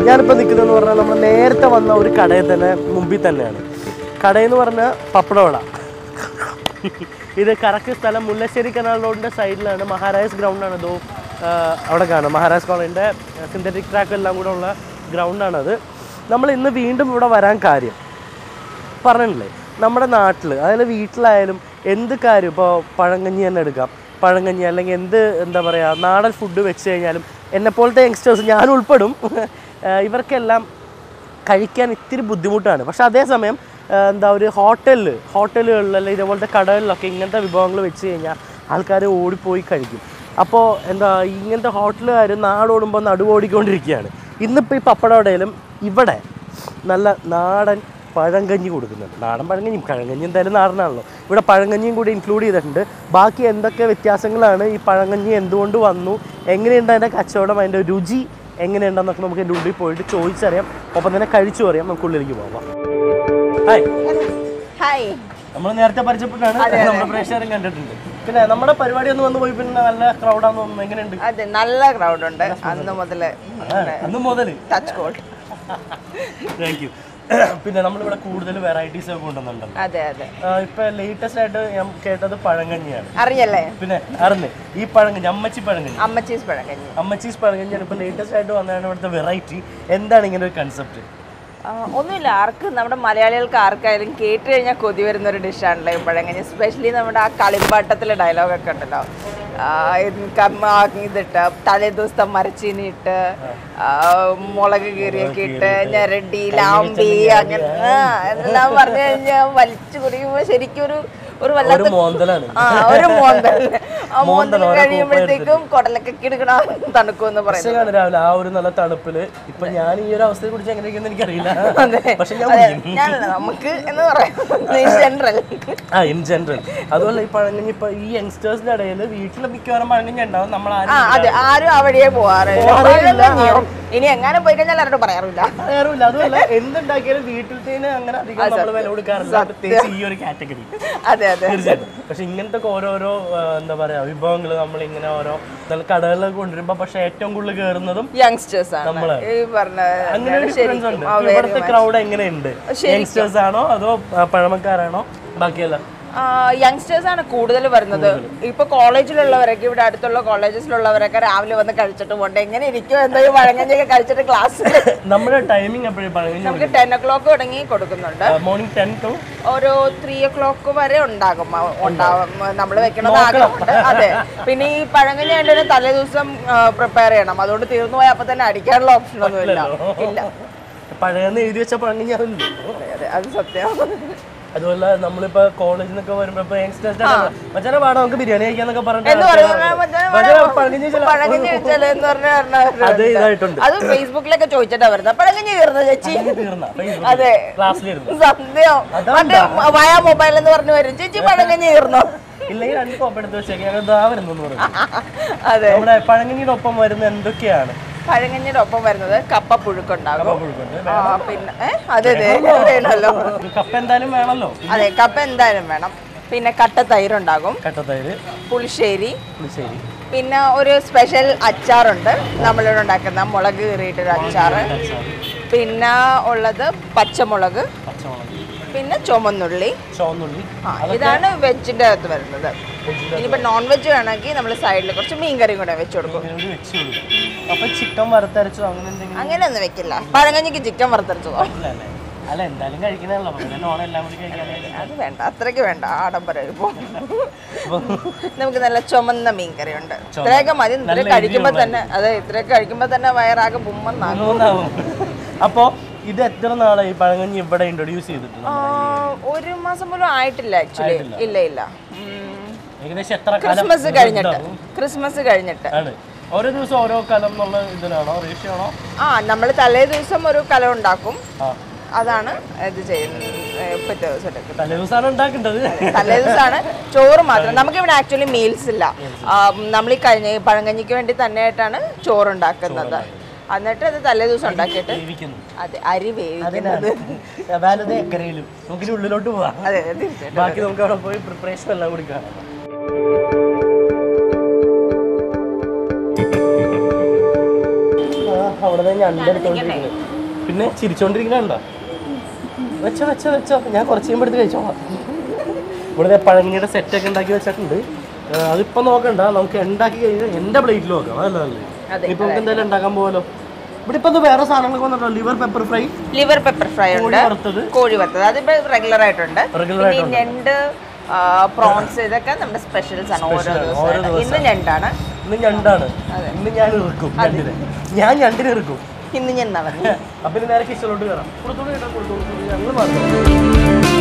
ഞാനിപ്പോൾ നിൽക്കുന്നതെന്ന് പറഞ്ഞാൽ നമ്മൾ നേരത്തെ വന്ന ഒരു കടയിൽ തന്നെ മുമ്പിൽ തന്നെയാണ്. കടയെന്ന് പറഞ്ഞാൽ പപ്പടവട. ഇത് കറക്റ്റ് സ്ഥലം മുല്ലശ്ശേരി കനാൽ റോഡിൻ്റെ സൈഡിലാണ്. മഹാരാജ് ഗ്രൗണ്ടാണ്. ഇതോ അവിടെ കാണാം. മഹാരാജ് കോളേജിൻ്റെ സിന്തറ്റിക് ട്രാക്ക് എല്ലാം കൂടെ ഉള്ള ഗ്രൗണ്ടാണത്. നമ്മൾ ഇന്ന് വീണ്ടും ഇവിടെ വരാൻ കാര്യം പറഞ്ഞില്ലേ, നമ്മുടെ നാട്ടിൽ അതായത് വീട്ടിലായാലും എന്ത് കാര്യം, ഇപ്പോൾ പഴങ്കഞ്ഞി തന്നെ എടുക്കാം. പഴങ്കഞ്ഞി അല്ലെങ്കിൽ എന്താ പറയുക, നാടൻ ഫുഡ് വെച്ച് കഴിഞ്ഞാലും എന്നെപ്പോലത്തെ യങ്സ്റ്റേഴ്സ്, ഞാൻ ഉൾപ്പെടും, ഇവർക്കെല്ലാം കഴിക്കാൻ ഇത്തിരി ബുദ്ധിമുട്ടാണ്. പക്ഷെ അതേസമയം ഒരു ഹോട്ടലുകളിൽ അല്ലെങ്കിൽ ഇതേപോലത്തെ കടകളിലൊക്കെ ഇങ്ങനത്തെ വിഭവങ്ങൾ വെച്ച് കഴിഞ്ഞാൽ ആൾക്കാർ ഓടിപ്പോയി കഴിക്കും. അപ്പോൾ ഇങ്ങനത്തെ ഹോട്ടലുകാർ നാടോടുമ്പോൾ നടുവോടിക്കൊണ്ടിരിക്കുകയാണ്. ഇന്നിപ്പോൾ ഈ പപ്പടവടയിലും ഇവിടെ നല്ല നാടൻ പഴങ്കഞ്ഞി കൊടുക്കുന്നുണ്ട്. നാടൻ പഴങ്കഞ്ഞിയും പഴങ്കഞ്ഞി എന്തായാലും നാടനാണല്ലോ. ഇവിടെ പഴങ്കഞ്ഞിയും കൂടി ഇൻക്ലൂഡ് ചെയ്തിട്ടുണ്ട്. ബാക്കി എന്തൊക്കെ വ്യത്യാസങ്ങളാണ്, ഈ പഴങ്കഞ്ഞി എന്തുകൊണ്ട് വന്നു, എങ്ങനെയുണ്ട് അതിൻ്റെ കച്ചവടം, അതിൻ്റെ രുചി എങ്ങനെയുണ്ടെന്നൊക്കെ നമുക്ക് എൻ്റെ ഉള്ളിൽ പോയിട്ട് ചോദിച്ചറിയാം. ഒപ്പം തന്നെ കഴിച്ചു അറിയാം. നമുക്ക് ഉള്ളിലേക്ക് പോകാം. ഹായ്. നമ്മൾ നേരത്തെ പരിചയപ്പെട്ടാണ്, നമ്മുടെ പ്രേക്ഷകരും കണ്ടിട്ടുണ്ട്. പിന്നെ നമ്മുടെ പരിപാടി ഒന്ന് വന്നു പോയി പിന്നെ നല്ല ക്രൗഡാന്ന് തോന്നുന്നു. എങ്ങനെയുണ്ട്? അതെ, നല്ല ക്രൗഡുണ്ട് അന്ന് മുതൽ. Thank you. പിന്നെ നമ്മളിവിടെ കൂടുതൽ വെറൈറ്റീസ് ഒക്കെ കൊണ്ടുവന്നുണ്ടല്ലോ. അതെ അതെ. ഇപ്പൊ ലേറ്റസ്റ്റ് ആയിട്ട് ഞാൻ കേട്ടത് പഴങ്കഞ്ഞിയാണ്. അറിയല്ലേ? പിന്നെ അറിഞ്ഞ് ഈ പഴങ്കഞ്ഞി അമ്മച്ചീസ് പഴങ്കഞ്ഞിയാണ് ഇപ്പൊ ലേറ്റസ്റ്റ് ആയിട്ട് വന്നതാണ് ഇവിടുത്തെ വെറൈറ്റി. എന്താണ് ഇങ്ങനെ ഒരു കൺസെപ്റ്റ്? ഒന്നുമില്ല, നമ്മുടെ മലയാളികൾക്ക് ആർക്കായാലും കേട്ട് കഴിഞ്ഞാൽ കൊതി വരുന്ന ഒരു ഡിഷാണല്ലോ ഈ പഴങ്കഞ്ഞി. എസ്പെഷ്യലി നമ്മുടെ ആ കളിമ്പാട്ടത്തിലെ ഡയലോഗൊക്കെ ഉണ്ടല്ലോ, ഇതിട്ട് തലേ ദിവസത്തെ മരച്ചീനി ഇട്ട് മുളക് കീറിയൊക്കെ ഇട്ട് ഞെരടി ലാമ്പി അങ്ങനെ എല്ലാം പറഞ്ഞു കഴിഞ്ഞാൽ വലിച്ചു കുടിക്കുമ്പോൾ ശരിക്കും ഒരു വല്ലാത്ത ഒരു മോന്തൽ കഴിയുമ്പോഴത്തേക്കും കുടലൊക്കെ കിടക്കണ തണുക്കുമെന്ന് പറയുന്നത്. രാവിലെ ആ ഒരു നല്ല തണുപ്പില് ഇപ്പൊ ഞാൻ ഈ ഒരു അവസ്ഥയെ കുറിച്ച് എങ്ങനെയൊക്കെയെന്ന് എനിക്കറിയില്ല. നമുക്ക് എന്ന് പറയാം ഇൻ ജനറൽ. അതുപോലെ ഈ പഴങ്കഞ്ഞി ഇപ്പൊ ഈ യങ്സ്റ്റേഴ്സിന്റെ ഇടയിൽ വീട്ടിൽ മിക്കവാറും പഴങ്കഞ്ഞി ഉണ്ടാവും. നമ്മൾ ആരും അവിടെ പോവാറില്ല. ഇനി എങ്ങനെ പോയി കഴിഞ്ഞാൽ ആരോടും പറയാറില്ല. അതുമല്ല എന്തുണ്ടാക്കിയാലും വീട്ടിലത്തേന് അങ്ങനെ അധികം നമ്മൾ വില കൊടുക്കാറില്ല, പ്രത്യേകിച്ച് ഈ ഒരു കാറ്റഗറി. അതെ അതെ, തീർച്ചയായിട്ടും. പക്ഷെ ഇങ്ങനത്തെ ഓരോരോ എന്താ പറയാ വിഭവങ്ങൾ നമ്മൾ ഇങ്ങനെ ഓരോ കടകളിലൊക്കെ കൊണ്ടുവരുമ്പോ പക്ഷെ ഏറ്റവും കൂടുതൽ കയറുന്നതും യങ്സ്റ്റേഴ്സ് ആണ്. നമ്മള് അങ്ങനെ ഒരു ഡിഫറൻസ് ഉണ്ട്. ഇവിടുത്തെ ക്രൗഡ് എങ്ങനെയുണ്ട്? യങ്സ്റ്റേഴ്സ് ആണോ അതോ പഴമക്കാരാണോ? ബാക്കിയല്ല, യങ്സ്റ്റേഴ്സ് ആണ് കൂടുതൽ വരുന്നത്. ഇപ്പൊ കോളേജിലുള്ളവരൊക്കെ, ഇവിടെ അടുത്തുള്ള കോളേജസിലുള്ളവരൊക്കെ രാവിലെ വന്ന് കഴിച്ചിട്ട് പോകണ്ട എങ്ങനെ ഇരിക്കും, എന്തെങ്കിലും വഴങ്ങഞ്ഞൊക്കെ കഴിച്ചിട്ട് ക്ലാസ്. നമ്മുടെ ടൈമിംഗ് എപ്പോഴും നമുക്ക് 10 o'clock തുടങ്ങി കൊടുക്കുന്നുണ്ട്. മോർണിംഗ് 10 to ഒരു 3 o'clock വരെ ഉണ്ടാകും. നമ്മൾ വെക്കണത് ആഗ്രഹമുണ്ട്. അതെ, പിന്നെ ഈ പഴങ്കഞ്ഞി വേണ്ടി തലേ ദിവസം പ്രിപ്പയർ ചെയ്യണം. അതുകൊണ്ട് തീർന്നു പോയാൽ അപ്പൊ തന്നെ അടിക്കാനുള്ള ഓപ്ഷൻ ഒന്നും ഇല്ല. പഴയെന്ന് എഴുതി വെച്ച പഴങ്കഞ്ഞി അത് സത്യം. അതുപോലെ നമ്മളിപ്പോ കോളേജിൽ നിന്നൊക്കെ വരുമ്പോ മച്ചാനെ പാടാ നമുക്ക് ബിരിയാണി കഴിക്കാന്നൊക്കെ അത് ഫേസ്ബുക്കിലൊക്കെ ചോദിച്ചിട്ടാ വരുന്നത്. പഴങ്കഞ്ഞി തീർന്ന ചേച്ചി? അതെ, സത്യം. വയ മൊബൈൽ എന്ന് പറഞ്ഞു വരും, ചേച്ചി പഴങ്കഞ്ഞി തീർന്നോ? ഇല്ലെങ്കിൽ 2 കോപ്പ് എടുത്ത് വെച്ചേക്കാം. അതെ, നമ്മുടെ പഴങ്കഞ്ഞിയുടെ ഒപ്പം വരുന്ന എന്തൊക്കെയാണ്? പഴങ്കഞ്ഞിയുടെ ഒപ്പം വരുന്നത് കപ്പ പുഴുക്കുണ്ടാകും. പിന്നെ അതെ വേണമല്ലോ, കപ്പ എന്തായാലും വേണമല്ലോ. അതെ, കപ്പ എന്തായാലും വേണം. പിന്നെ കട്ട തൈരുണ്ടാകും, പുളിശ്ശേരി, പിന്നെ ഒരു സ്പെഷ്യൽ അച്ചാറുണ്ട് നമ്മളിവിടെ ഉണ്ടാക്കുന്ന മുളക് കീറിയിട്ടൊരു അച്ചാറ്. പിന്നെ ഉള്ളത് പച്ചമുളക്, പിന്നെ ചുമന്നുള്ളി. ഇതാണ് വെജിന്റെ അകത്ത് വരുന്നത്. ഇനിയിപ്പോ നോൺ വെജ് വേണമെങ്കിൽ നമ്മൾ സൈഡിൽ കുറച്ച് മീൻകറിയും കൂടെ വെച്ച് കൊടുക്കും. അങ്ങനെയൊന്നും വെക്കില്ല, പഴങ്കഞ്ഞിക്ക് ചിക്കൻ വറുത്തരച്ചതോ അത് വേണ്ട, അത്രയ്ക്ക് വേണ്ട ആഡംബരം. നമുക്ക് നല്ല ചുമന്ന മീൻകറി ഉണ്ട്, ഇത്രയൊക്കെ മതി. ഇത്രയൊക്കെ കഴിക്കുമ്പോ തന്നെ, അതെ, ഇത്രയൊക്കെ കഴിക്കുമ്പോ തന്നെ വയറാകെ ബുമ്മെന്നാകും. അപ്പോ ഇത് എത്ര നാളായി പഴങ്കഞ്ഞി ഇവിടെ ഇൻട്രൊഡ്യൂസ് ചെയ്തിട്ടുണ്ട്? 1 മാസം പോലും ആയിട്ടില്ല ആക്ച്വലി. ഇല്ല, ഏകദേശം എത്ര ക്രിസ്മസ് കഴിഞ്ഞിട്ട്. ഓരോ ദിവസം ഓരോ കലം എന്നുള്ള ഇതിനാണോ, റേഷ്യോ ആണോ? നമ്മൾ തലേ ദിവസം ഒരു കലം ഉണ്ടാക്കും, അതാണ് ഇത് ചെയ്യുന്നത്. പിറ്റേ ദിവസം എടുക്കുന്നത് തലേ ദിവസമാണ്. ചോറ് മാത്രം. നമുക്കിവിടെ ആക്ച്വലി മീൽസ് ഇല്ല. നമ്മൾ ഈ പഴങ്കഞ്ഞിക്ക് വേണ്ടി തന്നെയായിട്ടാണ് ചോറുണ്ടാക്കുന്നത്. എന്നിട്ട് അത് തലേ ദിവസം ഉണ്ടാക്കിയിട്ട് അതെ അരി വേവിക്കുന്നത്. ഉള്ളിലോട്ട് പോവാം. അതെ, ബാക്കി നമുക്ക് അവിടെ പോയി പ്രിപ്പറേഷൻ എല്ലാം കൂടി കാണാം. അവിടെ ഞണ്ടെടുത്തോണ്ടിരിക്കുന്നത്. പിന്നെ ചിരിച്ചോണ്ടിരിക്കണുണ്ടോ? വെച്ചോ വെച്ചോ വെച്ചോ, ഞാൻ കുറച്ച് കഴിയുമ്പോൾ എടുത്ത് കഴിച്ചോളാം. ഇവിടെ പഴങ്ങിയുടെ സെറ്റൊക്കെ ഉണ്ടാക്കി വെച്ചിട്ടുണ്ട്. അതിപ്പോൾ നോക്കണ്ട, നമുക്ക് ഉണ്ടാക്കി കഴിഞ്ഞാൽ എൻ്റെ പ്ലേറ്റിൽ നോക്കാം. അതല്ലേ ഇപ്പൊ നമുക്ക് എന്തായാലും ഉണ്ടാക്കാൻ പോകല്ലോ. ഇവിടെ ഇപ്പൊ വേറെ സാധനങ്ങളൊക്കെ വന്നിട്ടോ. ലിവർ പെപ്പർ ഫ്രൈ ഉണ്ട്, കോഴി വറുത്തത് അതിപ്പോ റെഗുലർ ആയിട്ടുണ്ട്. ഞണ്ട്, പ്രോൺസ്, ഇതൊക്കെ നമ്മുടെ സ്പെഷ്യൽസ് ആണ് ഓരോ ദിവസം. ഇന്ന് ഞണ്ടാണ്. ഇന്ന് ഞാൻ ഇറക്കും ഞാൻ ഞണ്ടിന് ഇറക്കും. ഇന്ന് ഞണ്ടാണ്. അപ്പൊ നേരെ കിച്ചണിലോട്ട് കയറാം. കൊടുത്തോളൂ കേട്ടോ, കൊടുത്തോളൂ. ഞങ്ങൾ മാത്രം